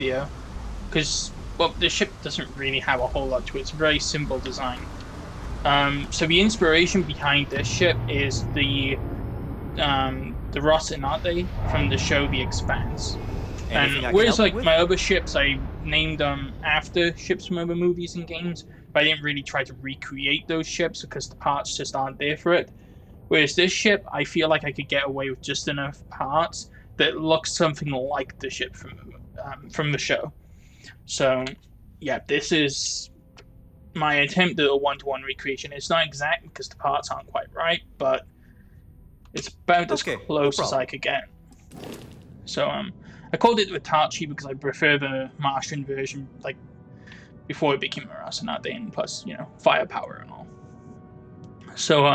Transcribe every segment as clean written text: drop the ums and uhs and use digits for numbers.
Yeah, because well, the ship doesn't really have a whole lot to it. It's a very simple design. So the inspiration behind this ship is the Rocinante from the show The Expanse. Anything I And can whereas help you like with? my other ships, I named them after ships from other movies and games, but I didn't really try to recreate those ships because the parts just aren't there for it. Whereas this ship, I feel like I could get away with just enough parts that look something like the ship from the show. So, yeah, this is my attempt at a one-to-one recreation. It's not exact because the parts aren't quite right, but it's about as Okay, no close as I problem. could get. So, I called it the Tachi because I prefer the Martian version, like before it became a Rocinante, and plus, firepower and all. So,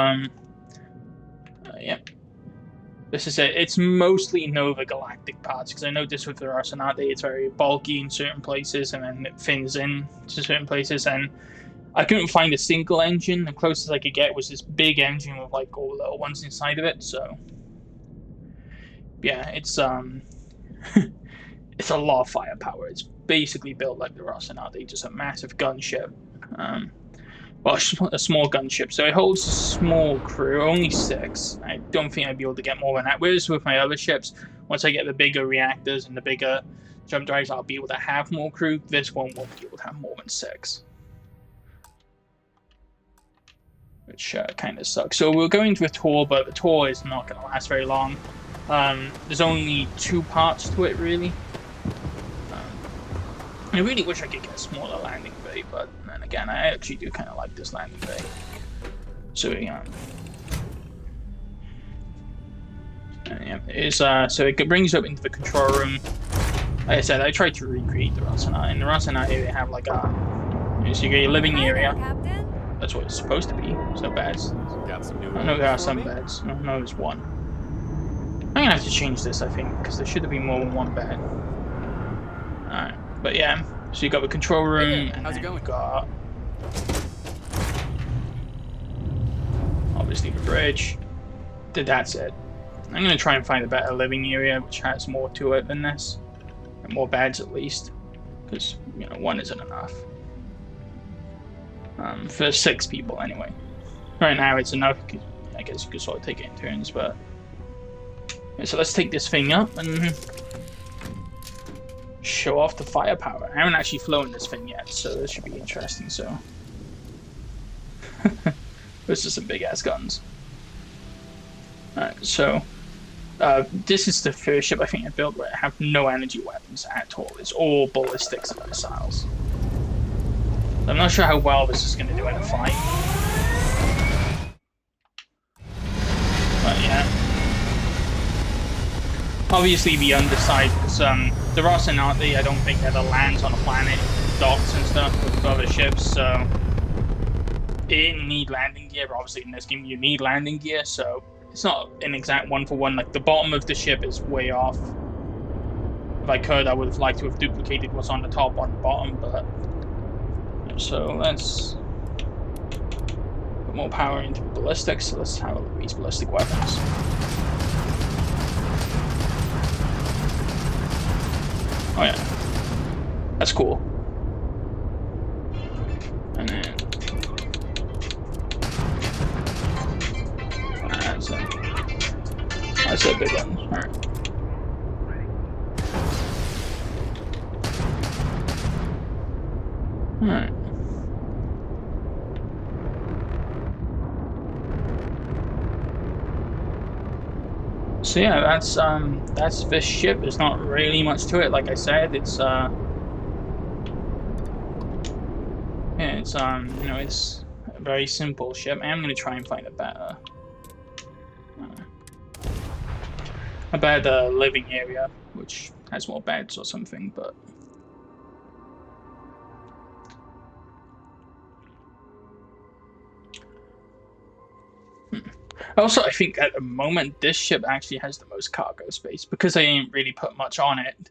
yeah, this is it. It's mostly Nova Galactic parts because I noticed with the Rocinante it's very bulky in certain places and then it thins in to certain places. And I couldn't find a single engine. The closest I could get was this big engine with like all the little ones inside of it. So yeah, it's it's a lot of firepower. It's basically built like the Rocinante, just a massive gunship. Um, well, a small gunship. So it holds a small crew, only 6. I don't think I'd be able to get more than that. Whereas with my other ships, once I get the bigger reactors and the bigger jump drives, I'll be able to have more crew. This one won't be able to have more than 6. Which kind of sucks. So we'll go into a tour, but the tour is not going to last very long. There's only 2 parts to it, really. I really wish I could get a smaller landing bay, but then again, I actually do kind of like this landing bay. So yeah, so it brings you up into the control room. Like I said, I tried to recreate the Rocinante. In the Rocinante, they have like so you get your living area. That's what it's supposed to be. There's no beds. Got some new I know there are some me? beds. No, there's one. I'm gonna have to change this, I think, because there should have been more than one bed. Alright, but yeah. So you got the control room, and how's it then going? you got obviously the bridge. That's it. I'm gonna try and find a better living area, which has more to it than this, and more beds at least, because one isn't enough. For 6 people anyway. Right now it's enough. I guess you could sort of take it in turns, but yeah, so let's take this thing up and show off the firepower. I haven't actually flown this thing yet, so this should be interesting. So this is some big ass guns. Alright, so this is the first ship I think I built where I have no energy weapons at all. It's all ballistics and missiles. I'm not sure how well this is going to do in a fight. But yeah. Obviously the underside, because the Rocinante I don't think ever lands on a planet, docks and stuff with other ships, so it didn't need landing gear, but obviously in this game you need landing gear, so it's not an exact one-for-one. Like the bottom of the ship is way off. If I could, I would have liked to have duplicated what's on the top on the bottom, but so let's put more power into ballistics. So let's have a look at these ballistic weapons. Oh yeah, that's cool. And then that's a big one. All right. All right. So yeah, that's this ship. There's not really much to it. Like I said, it's yeah, it's it's a very simple ship. I'm gonna try and find a better living area, which has more beds or something. But also, I think at the moment this ship actually has the most cargo space because I didn't really put much on it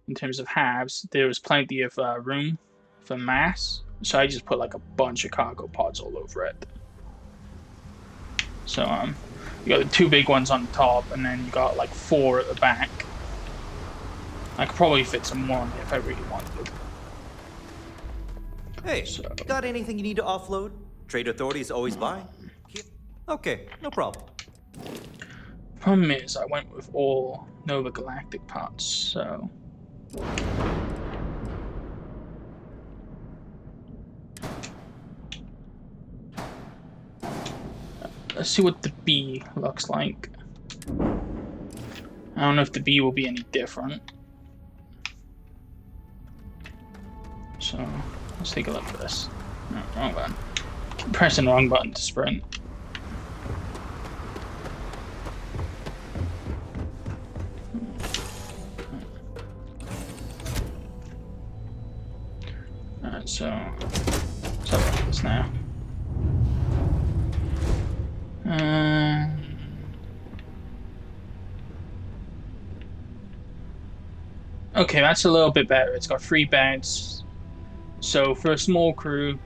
in terms of halves. There was plenty of room for mass, so I just put like a bunch of cargo pods all over it. So you got the 2 big ones on the top, and then you got like 4 at the back. I could probably fit some more on it if I really wanted. Hey, So, got anything you need to offload? Trade Authority is always buying. Okay, no problem. problem is, I went with all Nova Galactic parts, so. Let's see what the B looks like. I don't know if the B will be any different. So, let's take a look at this. No, wrong button. Keep pressing the wrong button to sprint. Alright, so let's have a look at this now. Okay, that's a little bit better. It's got 3 beds. So for a small crew,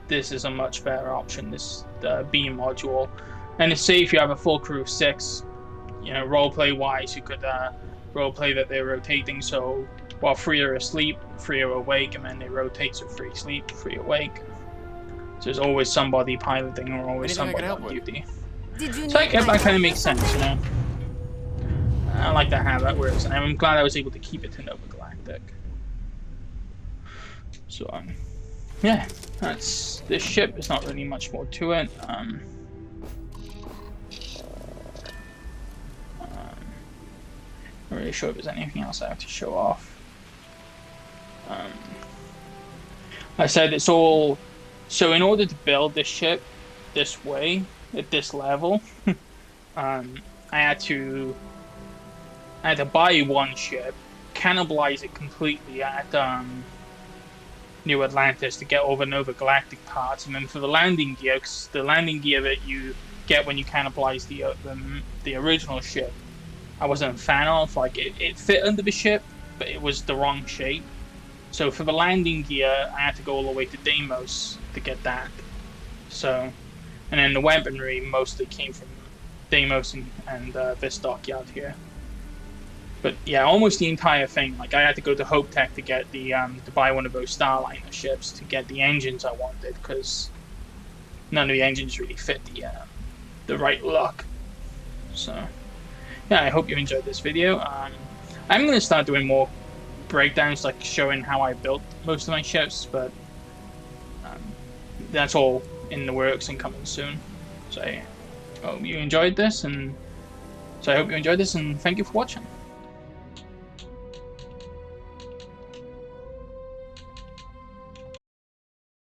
this is a much better option, this B module. And say if you have a full crew of 6, you know, roleplay wise, you could roleplay that they're rotating, so while 3 are asleep, 3 are awake, and then they rotate, so 3 sleep, 3 awake. So there's always somebody piloting or always somebody on duty. So that kind of makes sense, you know. I like that how that works, and I'm glad I was able to keep it to Nova Galactic. So yeah, that's this ship. There's not really much more to it. Not really sure if there's anything else I have to show off. I said it's all. So in order to build this ship this way at this level, I had to buy one ship, cannibalize it completely at New Atlantis to get all the Nova Galactic parts, and then for the landing gear, because the landing gear that you get when you cannibalize the original ship, I wasn't a fan of. Like it fit under the ship, but it was the wrong shape. So for the landing gear, I had to go all the way to Deimos to get that. So, and then the weaponry mostly came from Deimos and this dockyard here. But yeah, almost the entire thing. Like I had to go to Hope Tech to get the to buy one of those Starliner ships to get the engines I wanted, because none of the engines really fit the right look. So yeah, I hope you enjoyed this video. I'm going to start doing more breakdowns, like showing how I built most of my ships, but that's all in the works and coming soon. So I hope you enjoyed this, and thank you for watching.